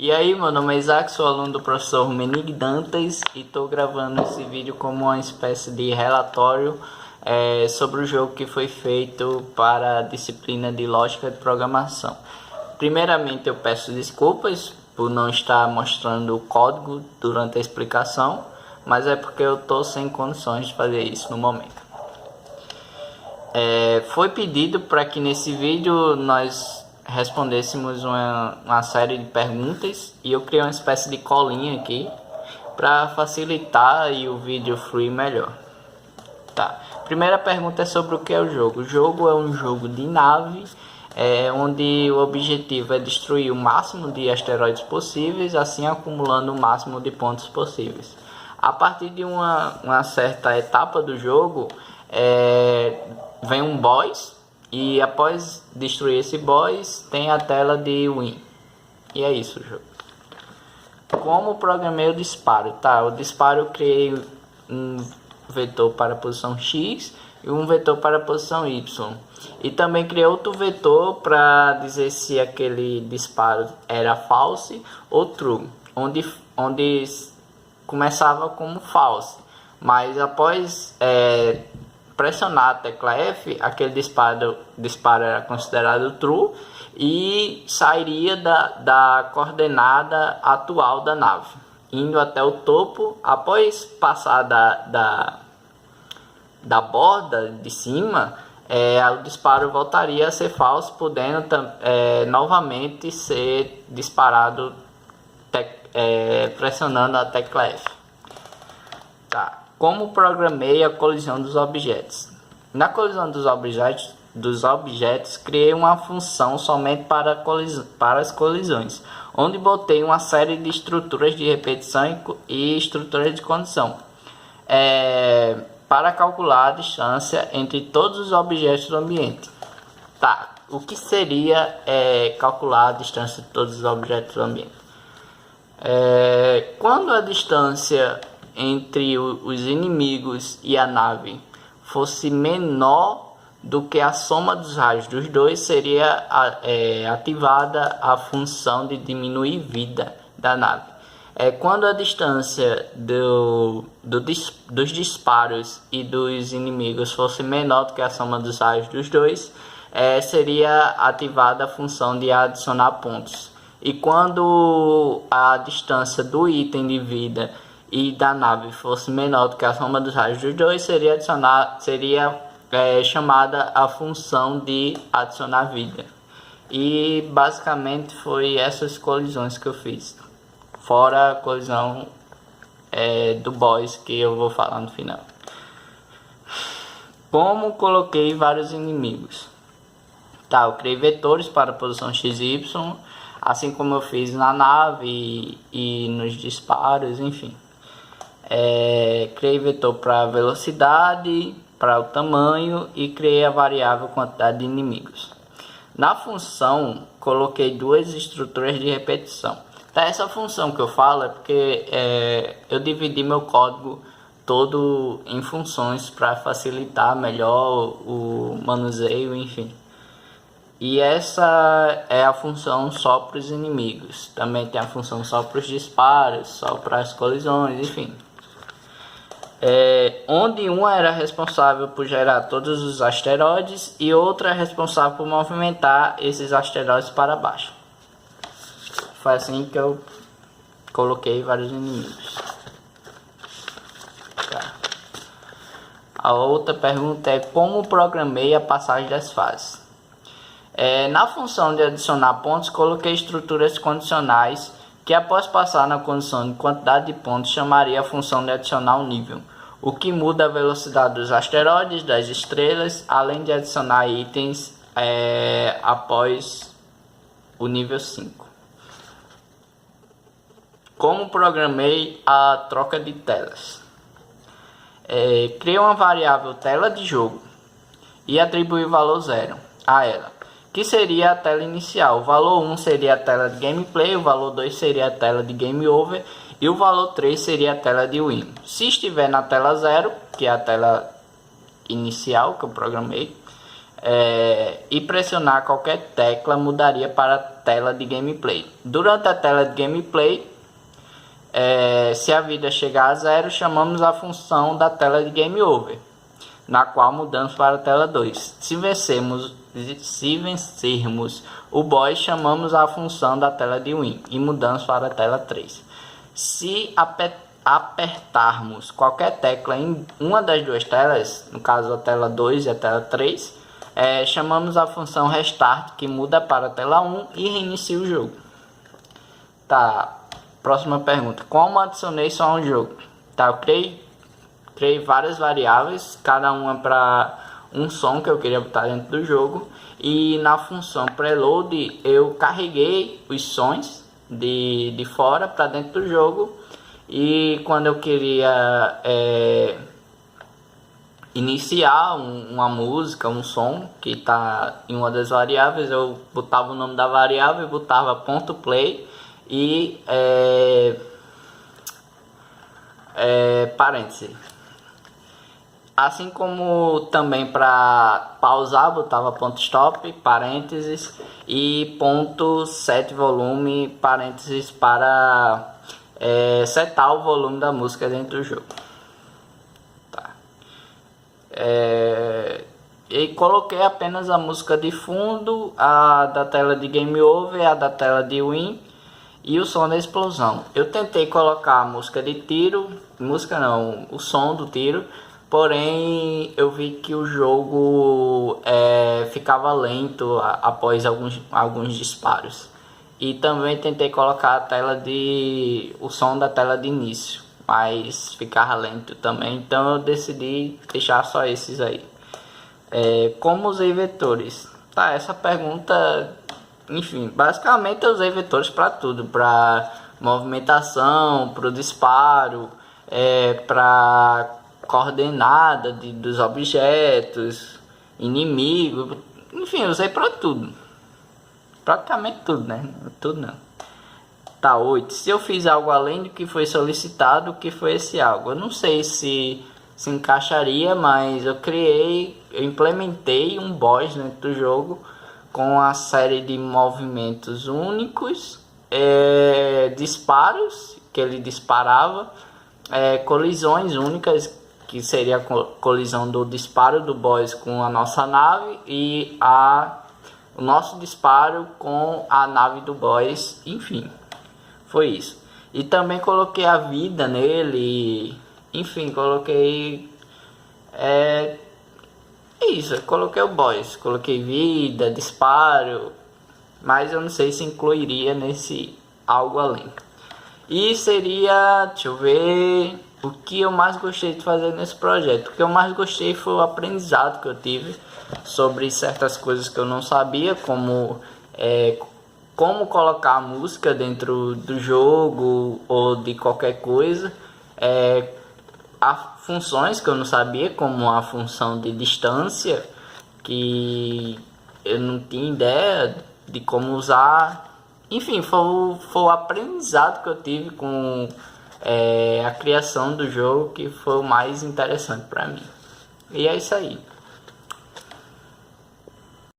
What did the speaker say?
E aí, meu nome é Isaac, sou aluno do professor Menig Dantas e estou gravando esse vídeo como uma espécie de relatório sobre o jogo que foi feito para a disciplina de Lógica de Programação. Primeiramente, eu peço desculpas por não estar mostrando o código durante a explicação, mas é porque eu estou sem condições de fazer isso no momento. Foi pedido para que nesse vídeo nós respondêssemos uma série de perguntas e eu criei uma espécie de colinha aqui para facilitar e o vídeo fluir melhor. Tá. Primeira pergunta é sobre o que é o jogo. O jogo é um jogo de nave, onde o objetivo é destruir o máximo de asteroides possíveis, assim acumulando o máximo de pontos possíveis. A partir de uma certa etapa do jogo, vem um boss. E após destruir esse boss, tem a tela de win. E é isso o jogo. Como programei o disparo? Tá, o disparo eu criei um vetor para a posição X e um vetor para a posição Y. E também criei outro vetor para dizer se aquele disparo era false ou true. Onde começava como false. Mas após pressionar a tecla F, aquele disparo era considerado true e sairia da coordenada atual da nave, indo até o topo. Após passar da borda de cima, o disparo voltaria a ser falso, podendo novamente ser disparado pressionando a tecla F. Tá. Como programei a colisão dos objetos? Na colisão dos objetos, criei uma função somente para as colisões, onde botei uma série de estruturas de repetição e estruturas de condição, para calcular a distância entre todos os objetos do ambiente. Tá, o que seria calcular a distância de todos os objetos do ambiente? Quando a distância entre os inimigos e a nave fosse menor do que a soma dos raios dos dois, seria ativada a função de diminuir vida da nave. Quando a distância dos disparos e dos inimigos fosse menor do que a soma dos raios dos dois, seria ativada a função de adicionar pontos. E quando a distância do item de vida e da nave fosse menor do que a soma dos raios dos dois, seria chamada a função de adicionar vida. E basicamente foi essas colisões que eu fiz, fora a colisão do boss que eu vou falar no final. Como coloquei vários inimigos? Tá, eu criei vetores para a posição x e y, assim como eu fiz na nave e nos disparos, enfim. Criei vetor para velocidade, para o tamanho e criei a variável quantidade de inimigos. Na função, coloquei duas estruturas de repetição. Tá, essa função que eu falo é porque eu dividi meu código todo em funções para facilitar melhor o manuseio, enfim. E essa é a função só para os inimigos. Também tem a função só para os disparos, só para as colisões, enfim. Onde uma era responsável por gerar todos os asteroides e outra é responsável por movimentar esses asteroides para baixo. Foi assim que eu coloquei vários inimigos. Tá. A outra pergunta é como programei a passagem das fases. Na função de adicionar pontos, coloquei estruturas condicionais que após passar na condição de quantidade de pontos chamaria a função de adicionar um nível, o que muda a velocidade dos asteroides, das estrelas, além de adicionar itens após o nível 5. Como programei a troca de telas? Criei uma variável tela de jogo e atribuí o valor 0 a ela, que seria a tela inicial. O valor 1 seria a tela de gameplay, o valor 2 seria a tela de game over e o valor 3 seria a tela de win. Se estiver na tela 0, que é a tela inicial que eu programei, e pressionar qualquer tecla mudaria para a tela de gameplay. Durante a tela de gameplay, se a vida chegar a 0, chamamos a função da tela de game over, na qual mudamos para a tela 2. Se vencermos o boss, chamamos a função da tela de win e mudamos para a tela 3. Se apertarmos qualquer tecla em uma das duas telas, no caso a tela 2 e a tela 3, chamamos a função restart, que muda para a tela 1 e reinicia o jogo. Tá, próxima pergunta. Como adicionei som ao jogo? Tá, eu criei várias variáveis, cada uma para um som que eu queria botar dentro do jogo, e na função preload eu carreguei os sons de fora para dentro do jogo, e quando eu queria iniciar uma música, um som que está em uma das variáveis, eu botava o nome da variável, botava .play e parênteses. Assim como também para pausar, botava .stop, parênteses, e .set volume, parênteses, para setar o volume da música dentro do jogo. Tá. E coloquei apenas a música de fundo, a da tela de game over, a da tela de win e o som da explosão. Eu tentei colocar a música de tiro, o som do tiro, porém eu vi que o jogo ficava lento após alguns disparos. E também tentei colocar o som da tela de início, mas ficava lento também, então eu decidi deixar só esses aí. Como usei vetores? Tá, essa pergunta, enfim, basicamente eu usei vetores para tudo, para movimentação, para o disparo, para coordenada dos objetos, inimigo, enfim, usei para tudo, praticamente tudo, né? Tudo não. Tá, 8. Se eu fiz algo além do que foi solicitado, o que foi esse algo? Eu não sei se encaixaria, mas eu implementei um boss dentro do jogo com a série de movimentos únicos, disparos que ele disparava, colisões únicas, que seria a colisão do disparo do boss com a nossa nave e o nosso disparo com a nave do boss, enfim, foi isso. E também coloquei a vida nele, enfim, coloquei isso, coloquei o boss, coloquei vida, disparo, mas eu não sei se incluiria nesse algo além. E seria, deixa eu ver, o que eu mais gostei de fazer nesse projeto. O que eu mais gostei foi o aprendizado que eu tive sobre certas coisas que eu não sabia, como colocar a música dentro do jogo ou de qualquer coisa, funções que eu não sabia, como a função de distância, que eu não tinha ideia de como usar. Enfim, foi o aprendizado que eu tive com a criação do jogo que foi o mais interessante para mim. E é isso aí.